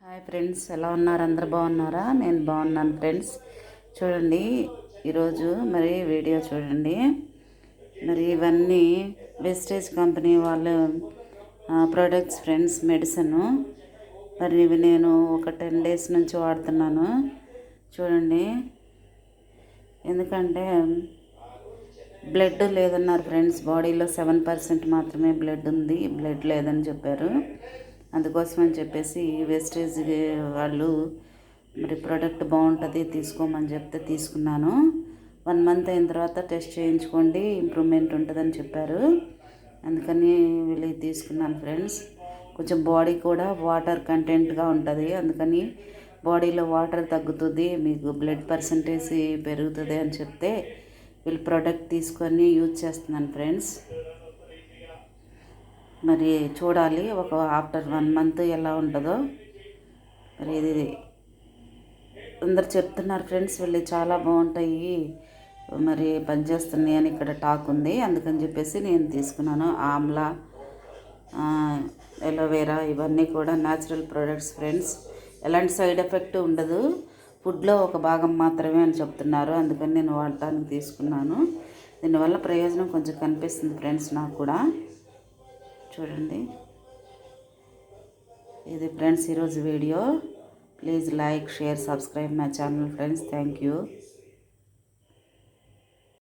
Hi friends, ఎలా ఉన్నారు? అందరు బాగున్నారా? నేను బాగున్నాను ఫ్రెండ్స్. చూడండి, ఈరోజు మరి వీడియో చూడండి. మరి ఇవన్నీ వెస్టేజ్ కంపెనీ వాళ్ళ ప్రొడక్ట్స్ ఫ్రెండ్స్, మెడిసిన్. మరి ఇవి నేను ఒక 10 days నుంచి వాడుతున్నాను. చూడండి, ఎందుకంటే బ్లడ్ లేదన్నారు ఫ్రెండ్స్. బాడీలో 7% మాత్రమే బ్లడ్ ఉంది, బ్లడ్ లేదని చెప్పారు. అందుకోసం అని చెప్పేసి వేస్టేజ్ వాళ్ళు మరి ప్రోడక్ట్ బాగుంటుంది తీసుకోమని చెప్తే తీసుకున్నాను. 1 month అయిన తర్వాత టెస్ట్ చేయించుకోండి, ఇంప్రూవ్మెంట్ ఉంటుందని చెప్పారు. అందుకని వీళ్ళు తీసుకున్నాను ఫ్రెండ్స్. కొంచెం బాడీ కూడా వాటర్ కంటెంట్గా ఉంటుంది, అందుకని బాడీలో వాటర్ తగ్గుతుంది, మీకు బ్లడ్ పర్సంటేజ్ పెరుగుతుంది అని చెప్తే వీళ్ళు ప్రోడక్ట్ తీసుకొని యూజ్ చేస్తున్నాను ఫ్రెండ్స్. మరి చూడాలి ఆఫ్టర్ 1 month ఎలా ఉంటుందో. మరి ఇది అందరు చెప్తున్నారు ఫ్రెండ్స్, వీళ్ళు చాలా బాగుంటాయి, మరి పనిచేస్తున్నాయి అని ఇక్కడ టాక్ ఉంది. అందుకని చెప్పేసి నేను తీసుకున్నాను. ఆమ్లా, ఎలోవేరా ఇవన్నీ కూడా న్యాచురల్ ప్రోడక్ట్స్ ఫ్రెండ్స్. ఎలాంటి సైడ్ ఎఫెక్ట్ ఉండదు, ఫుడ్లో ఒక భాగం మాత్రమే అని చెప్తున్నారు. అందుకని నేను వాడటానికి తీసుకున్నాను. దీనివల్ల ప్రయోజనం కొంచెం కనిపిస్తుంది ఫ్రెండ్స్ నాకు కూడా. చూడండి, ఇది ఫ్రెండ్స్ ఈరోజు video. Please like, share, subscribe my channel friends. Thank you.